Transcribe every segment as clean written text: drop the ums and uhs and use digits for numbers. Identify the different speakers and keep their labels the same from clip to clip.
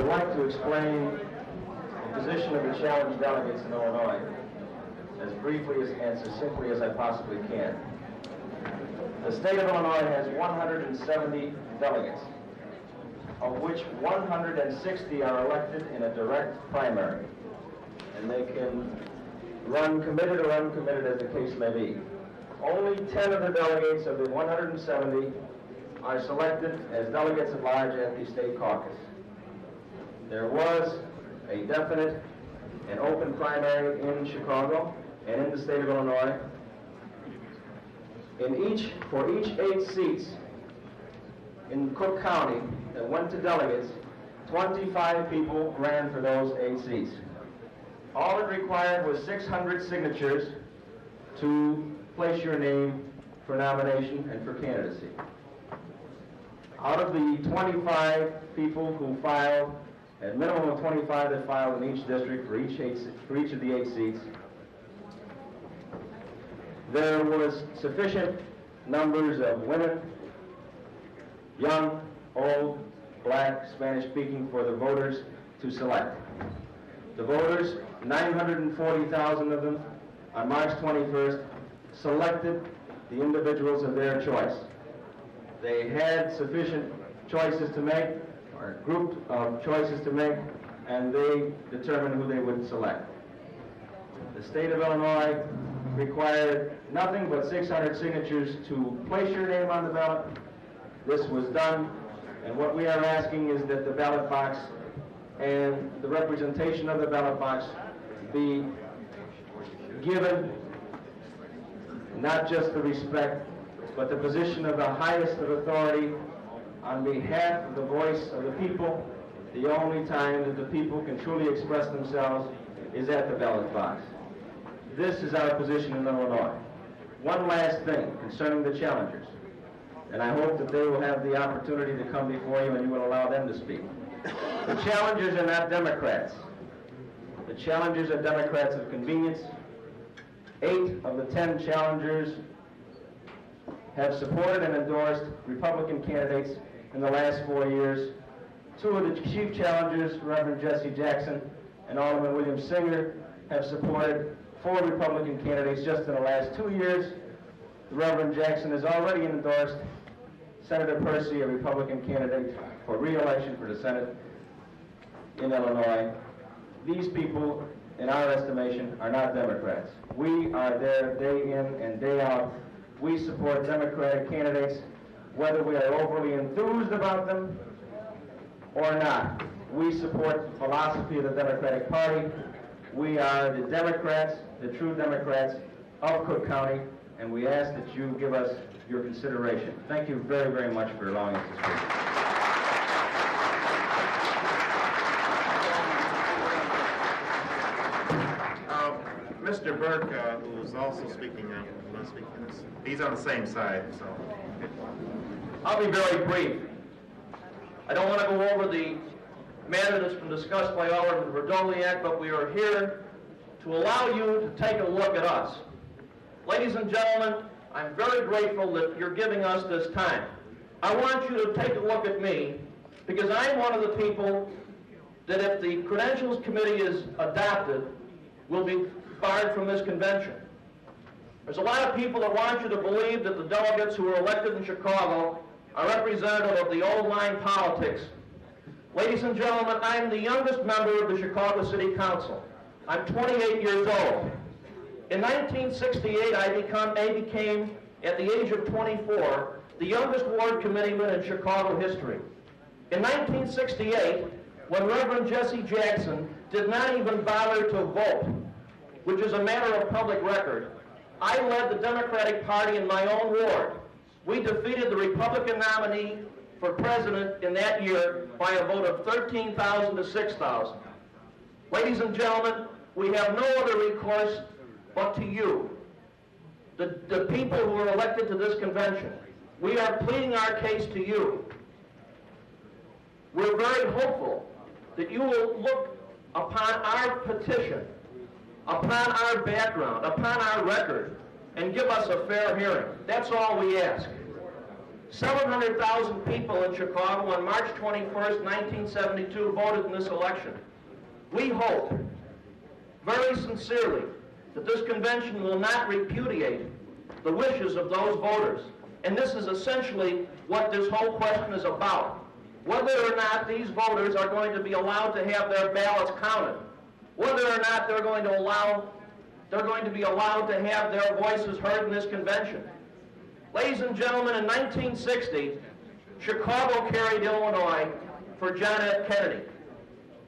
Speaker 1: would like to explain the position of the challenged delegates in Illinois as briefly and succinctly as I possibly can. The state of Illinois has 170 delegates, of which 160 are elected in a direct primary, and they can run committed or uncommitted as the case may be. Only 10 of the delegates of the 170 are selected as delegates at large at the state caucus. There was a definite and open primary in Chicago and in the state of Illinois. For each 8 seats in Cook County that went to delegates, 25 people ran for those 8 seats. All it required was 600 signatures to place your name for nomination and for candidacy. Out of the 25 people who filed, a minimum of 25 that filed in each district for each of the 8 seats, there was sufficient numbers of women, young, old, black, Spanish-speaking, for the voters to select. The voters, 940,000 of them, on March 21st, selected the individuals of their choice. They had sufficient choices to make, or a group of choices to make, and they determined who they would select. The state of Illinois required nothing but 600 signatures to place your name on the ballot. This was done, and what we are asking is that the ballot box and the representation of the ballot box be given not just the respect, but the position of the highest of authority on behalf of the voice of the people. The only time that the people can truly express themselves is at the ballot box. This is our position in Illinois. One last thing concerning the challengers, and I hope that they will have the opportunity to come before you and you will allow them to speak. The challengers are not Democrats. The challengers are Democrats of convenience. 8 of the 10 challengers have supported and endorsed Republican candidates in the last 4 years. 2 of the chief challengers, Reverend Jesse Jackson and Alderman William Singer, have supported 4 Republican candidates just in the last 2 years. The Reverend Jackson has already endorsed Senator Percy, a Republican candidate for re-election for the Senate in Illinois. These people, in our estimation, are not Democrats. We are there day in and day out. We support Democratic candidates, whether we are overly enthused about them or not. We support the philosophy of the Democratic Party. We are the Democrats, the true Democrats of Cook County, and we ask that you give us your consideration. Thank you very, very much for allowing us to speak.
Speaker 2: Mr. Burke, who's also speaking, he's on the same side, so.
Speaker 3: I'll be very brief. I don't want to go over the matter that's been discussed by Alderman Verdoliak, but we are here to allow you to take a look at us. Ladies and gentlemen, I'm very grateful that you're giving us this time. I want you to take a look at me because I'm one of the people that if the Credentials Committee is adopted, will be barred from this convention. There's a lot of people that want you to believe that the delegates who were elected in Chicago are representative of the old line politics. Ladies and gentlemen, I'm the youngest member of the Chicago City Council. I'm 28 years old. In 1968, I became, at the age of 24, the youngest ward committeeman in Chicago history. In 1968, when Reverend Jesse Jackson did not even bother to vote, which is a matter of public record, I led the Democratic Party in my own ward. We defeated the Republican nominee for president in that year by a vote of 13,000 to 6,000. Ladies and gentlemen, we have no other recourse but to you, the people who are elected to this convention. We are pleading our case to you. We're very hopeful that you will look upon our petition, upon our background, upon our record, and give us a fair hearing. That's all we ask. 700,000 people in Chicago on March 21st, 1972 voted in this election. We hope, very sincerely, that this convention will not repudiate the wishes of those voters. And this is essentially what this whole question is about. Whether or not these voters are going to be allowed to have their ballots counted. Whether or not they're going to be allowed to have their voices heard in this convention. Ladies and gentlemen, in 1960, Chicago carried Illinois for John F. Kennedy.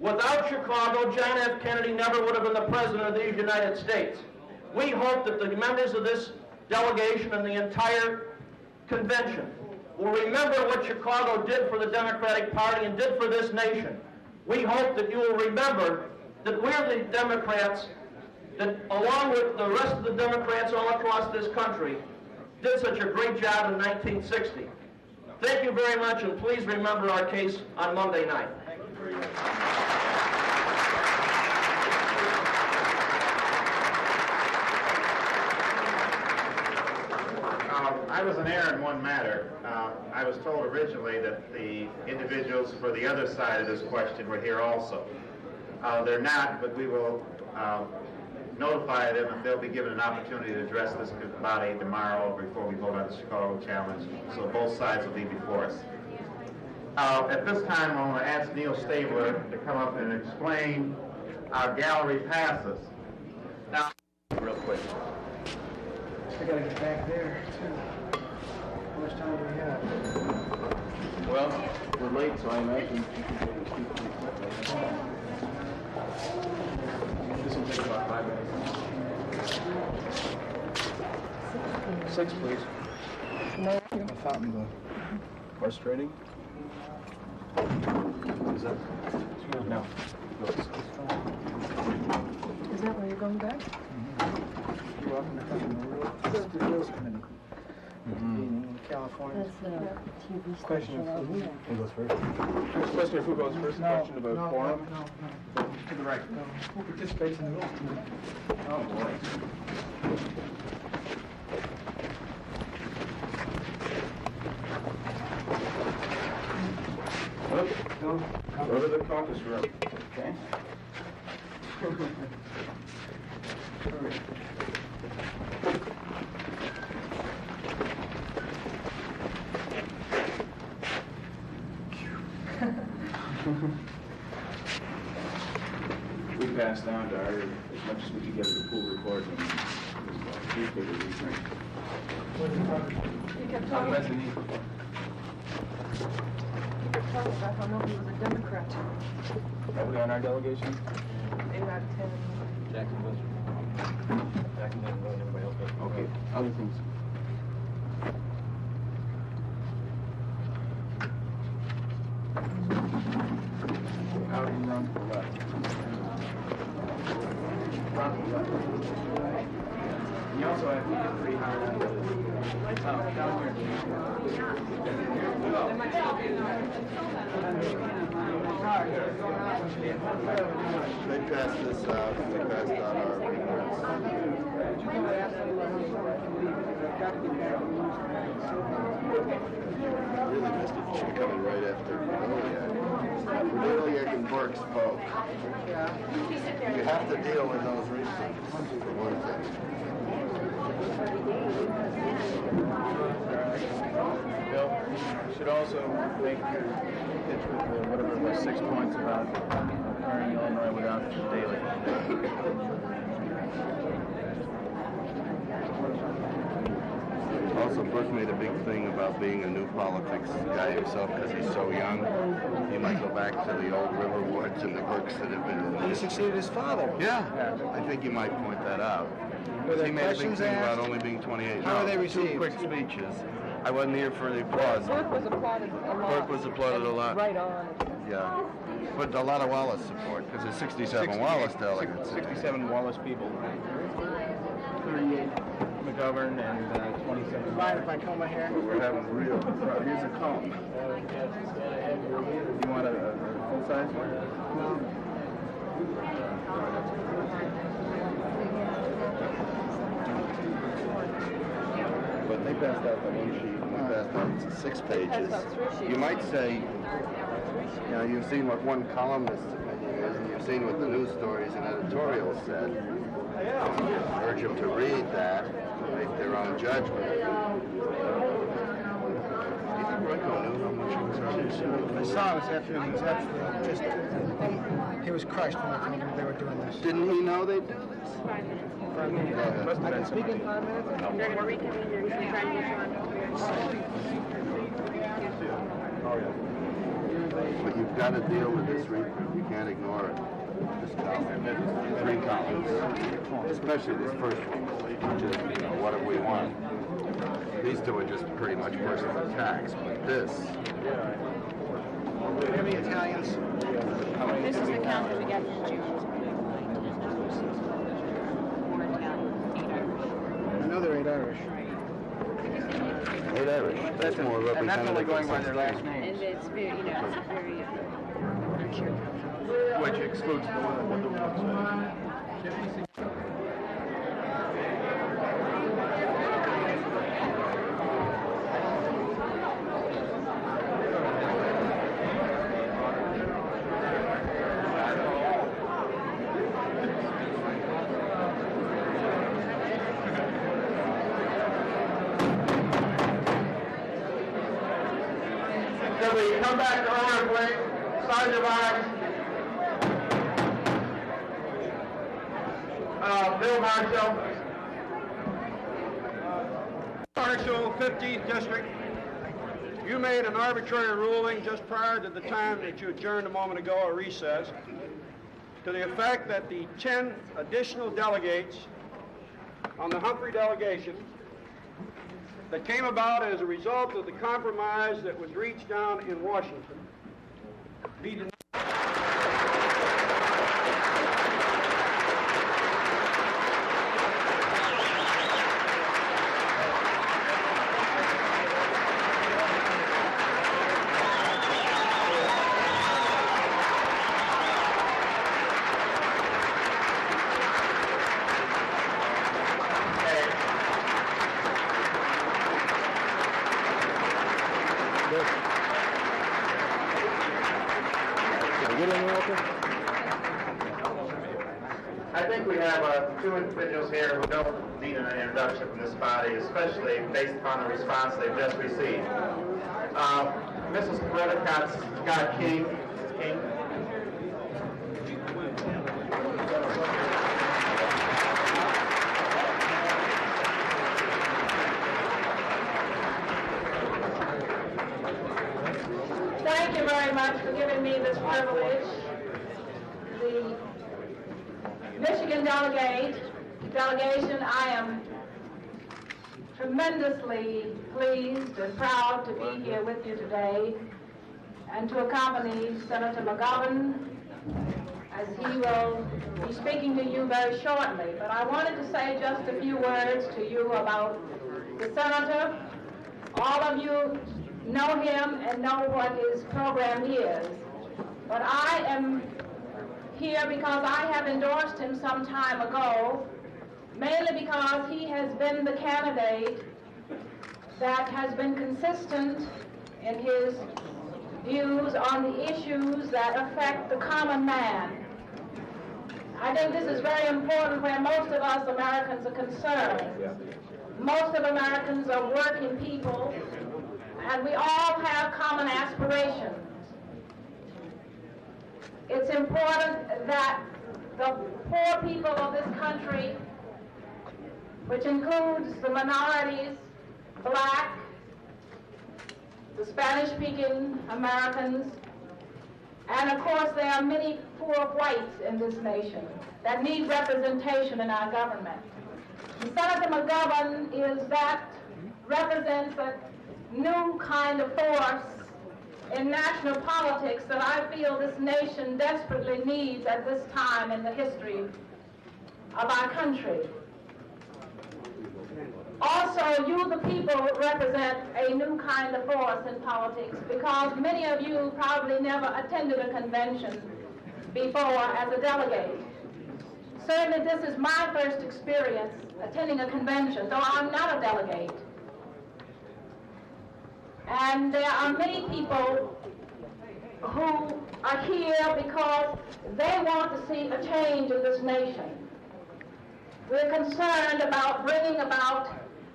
Speaker 3: Without Chicago, John F. Kennedy never would have been the president of these United States. We hope that the members of this delegation and the entire convention will remember what Chicago did for the Democratic Party and did for this nation. We hope that you will remember that we're the Democrats that, along with the rest of the Democrats all across this country, did such a great job in 1960. Thank you very much, and please remember our case on Monday night.
Speaker 2: I was an error in one matter. I was told originally that the individuals for the other side of this question were here also. They're not, but we will notify them, and they'll be given an opportunity to address this body tomorrow before we vote on the Chicago Challenge, so both sides will be before us. At this time, I want to ask Neil Stabler to come up and explain our gallery passes. Now, real quick.
Speaker 4: I gotta get back there, too. How much time do we have?
Speaker 1: Well, we're late, so I imagine you can go to speak pretty quickly. This will take about 5 minutes. 6, please.
Speaker 4: A fountain book.
Speaker 1: Horse trading? Is that? No.
Speaker 5: Is that where you're going back?
Speaker 4: You're welcome to come to the Credentials Committee meeting in California.
Speaker 5: That's the TV
Speaker 4: Question
Speaker 5: station
Speaker 4: of
Speaker 5: out
Speaker 4: who
Speaker 5: here.
Speaker 4: goes first?
Speaker 1: Question of who goes first? Question about quorum?
Speaker 4: No. To the right. No. Who participates in the rules committee?
Speaker 1: Oh, boy. Go to the caucus room. Okay. We passed down to our, as much as we could get of the pool report and newspaper reprint.
Speaker 5: You kept talking about
Speaker 1: Mezzanine.
Speaker 5: how nobody was a Democrat.
Speaker 1: Nobody on our delegation?
Speaker 5: 8 out of 10.
Speaker 1: Jackson was. Jackson didn't vote, everybody else voted. Okay, other things. Out and run to the left. Run to the left. And you also have to get pretty hard on the down here.
Speaker 6: They passed this out, and they passed out our reports. Really missed it. Should have come in right after Daley and Burke spoke. You have to deal with those reasons, for one thing.
Speaker 1: Bill, you should also make your pitch with whatever it was, 6 points about carrying Illinois without Daley.
Speaker 6: Also, Burke made a big thing about being a new politics guy himself because he's so young. He might go back to the old river wards and the Burkes that have been in
Speaker 4: He succeeded his father.
Speaker 6: Yeah, I think you might point that out.
Speaker 4: Were there
Speaker 6: He made a big
Speaker 4: questions
Speaker 6: thing
Speaker 4: asked?
Speaker 6: about only being 28.
Speaker 4: How were they
Speaker 6: Two
Speaker 4: received?
Speaker 6: quick speeches. I wasn't here for the applause.
Speaker 5: Burke was applauded a lot.
Speaker 6: Burke was applauded a lot.
Speaker 5: Right on.
Speaker 6: Yeah, but a lot of Wallace support because there's 67 Wallace delegates.
Speaker 1: 67 Wallace people. 38 McGovern and 27.
Speaker 4: Mind if I comb my hair?
Speaker 6: We're having real.
Speaker 1: Here's a comb. You want a full-size one?
Speaker 4: No.
Speaker 6: But They passed out the one sheet, and we passed out 6 pages. You might say, you know, you've seen what one columnist's opinion is, and you've seen what the news stories and editorials said. I urge them to read that and make their own judgment. Do you think Royko knew how much he was hurting?
Speaker 4: I saw him this afternoon. He was absolutely just, he was crushed when I told him they were doing this.
Speaker 6: Didn't he know they'd do this?
Speaker 4: 5 minutes. I can speak in 5 minutes?
Speaker 5: They're going to reconvene. They're trying to get you
Speaker 6: But you've got to deal with this reprint. You can't ignore it. This column, 3 columns, especially this first one, which is, you know, what have we won? These 2 are just pretty much personal attacks, but this.
Speaker 4: Do you have any Italians?
Speaker 5: This is the count that we got from June. 4 Italian, 8 Irish.
Speaker 4: I know they're 8 Irish.
Speaker 6: 8 Irish. That's more representative.
Speaker 4: And that's only going by their last
Speaker 5: And
Speaker 4: names.
Speaker 5: it's very, you know, it's very pure.
Speaker 3: Which excludes the one. Can we come back to order, please? Sergeant Barnes. Bill Marshall.
Speaker 7: Marshall, 15th District, you made an arbitrary ruling just prior to the time that you adjourned a moment ago or recessed to the effect that the 10 additional delegates on the Humphrey delegation that came about as a result of the compromise that was reached down in Washington be denied.
Speaker 2: I think we have 2 individuals here who don't need an introduction from this body, especially based upon the response they've just received. Mrs. Coretta Scott King.
Speaker 8: Thank you very much for giving me this privilege. The Michigan delegation, I am tremendously pleased and proud to be here with you today and to accompany Senator McGovern as he will be speaking to you very shortly. But I wanted to say just a few words to you about the Senator. All of you know him and know what his program is. But I am here because I have endorsed him some time ago, mainly because he has been the candidate that has been consistent in his views on the issues that affect the common man. I think this is very important where most of us Americans are concerned. Most of Americans are working people, and we all have common aspirations. It's important that the poor people of this country, which includes the minorities, black, the Spanish-speaking Americans, and of course there are many poor whites in this nation that need representation in our government. And Senator McGovern represents a new kind of force in national politics that I feel this nation desperately needs at this time in the history of our country. Also, you, the people, represent a new kind of force in politics because many of you probably never attended a convention before as a delegate. Certainly, this is my first experience attending a convention, though I'm not a delegate. And there are many people who are here because they want to see a change in this nation. We're concerned about bringing about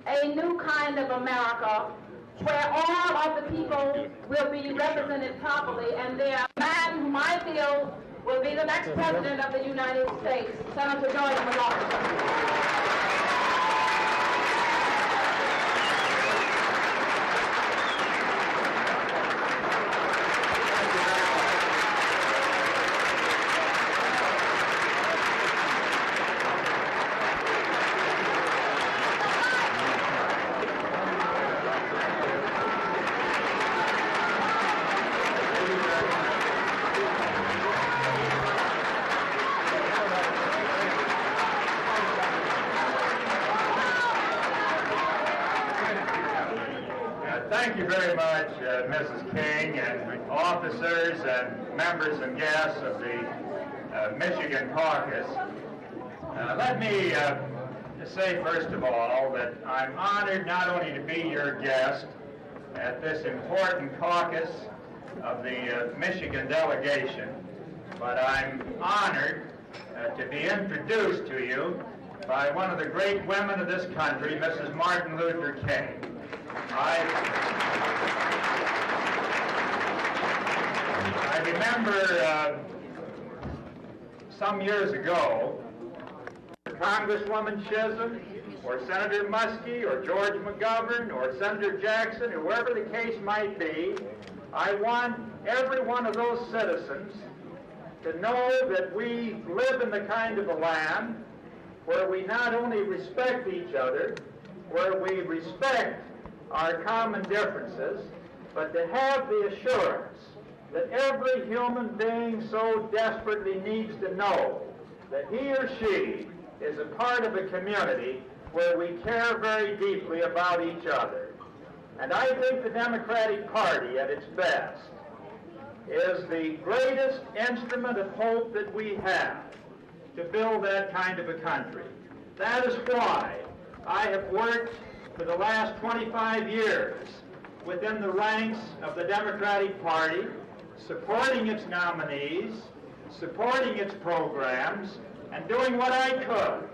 Speaker 8: a new kind of America where all of the people will be represented properly, and there are a man whom I feel will be the next president of the United States, Senator George McGovern.
Speaker 2: Thank you very much, Mrs. King, and officers and members and guests of the Michigan caucus. Let me say, first of all, that I'm honored not only to be your guest at this important caucus of the Michigan delegation, but I'm honored to be introduced to you by one of the great women of this country, Mrs. Martin Luther King. I remember some years ago, Congresswoman Chisholm, or Senator Muskie, or George McGovern, or Senator Jackson, whoever the case might be, I want every one of those citizens to know that we live in the kind of a land where we not only respect each other, where we respect our common differences, but to have the assurance that every human being so desperately needs to know that he or she is a part of a community where we care very deeply about each other. And I think the Democratic Party at its best is the greatest instrument of hope that we have to build that kind of a country. That is why I have worked for the last 25 years within the ranks of the Democratic Party, supporting its nominees, supporting its programs, and doing what I could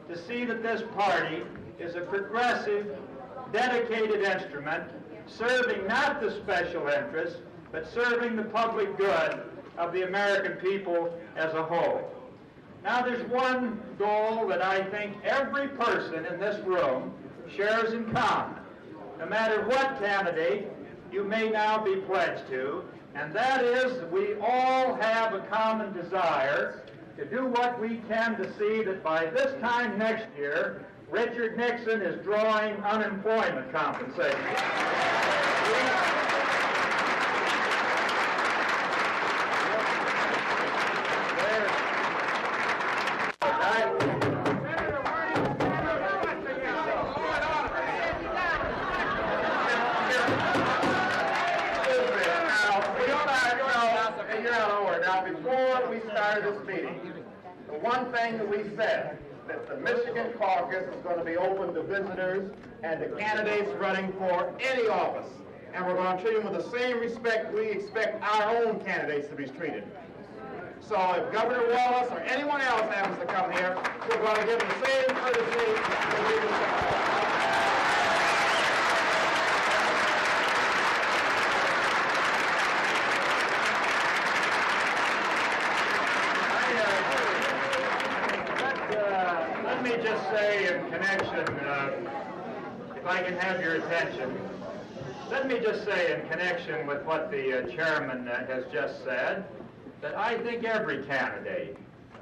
Speaker 2: to see that this party is a progressive, dedicated instrument serving not the special interests, but serving the public good of the American people as a whole. Now, there's one goal that I think every person in this room shares in common, no matter what candidate you may now be pledged to, and that is that we all have a common desire to do what we can to see that by this time next year, Richard Nixon is drawing unemployment compensation. This meeting, the one thing that we said, that the Michigan caucus is going to be open to visitors and to candidates running for any office. And we're going to treat them with the same respect we expect our own candidates to be treated. So if Governor Wallace or anyone else happens to come here, we're going to give them the same courtesy that we respect. Let me just say in connection, if I can have your attention, let me just say in connection with what the chairman has just said, that I think every candidate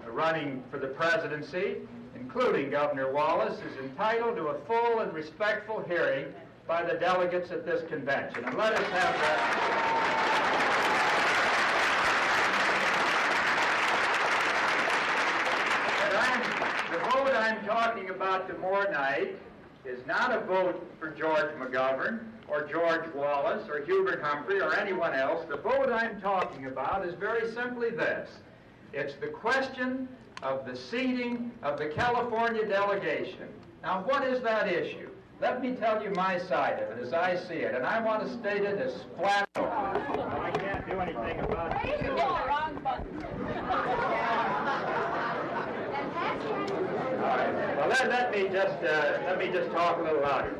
Speaker 2: running for the presidency, including Governor Wallace, is entitled to a full and respectful hearing by the delegates at this convention. And let us have that. The vote I'm talking about tomorrow night is not a vote for George McGovern or George Wallace or Hubert Humphrey or anyone else. The vote I'm talking about is very simply this. It's the question of the seating of the California delegation. Now, what is that issue?
Speaker 9: Let me tell you my side of it as I see it, and I want to state it as flat.
Speaker 2: I can't do anything about it.
Speaker 5: Wrong button.
Speaker 9: All right. Well, let me just talk a little louder.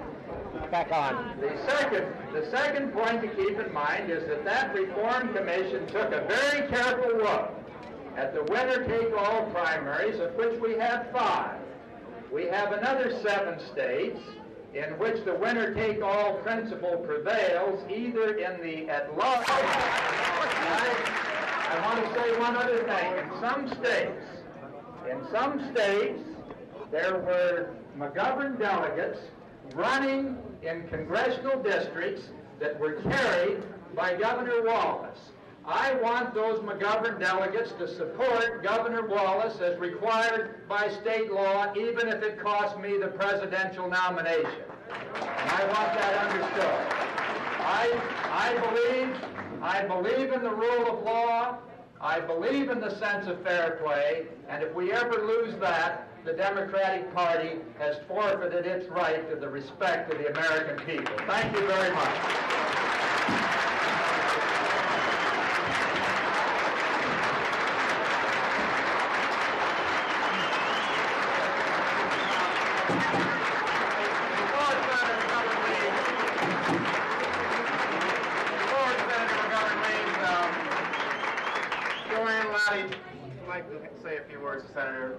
Speaker 4: Back on.
Speaker 9: The second point to keep in mind is that Reform Commission took a very careful look at the winner-take-all primaries, of which we have 5. We have another 7 states in which the winner-take-all principle prevails, either in the at-large. I want to say one other thing. In some states, there were McGovern delegates running in congressional districts that were carried by Governor Wallace. I want those McGovern delegates to support Governor Wallace as required by state law, even if it costs me the presidential nomination. And I want that understood. I believe in the rule of law. I believe in the sense of fair play. And if we ever lose that, the Democratic Party has forfeited its right to the respect of the American people. Thank you very much.
Speaker 2: I'd like to say a few words to Senator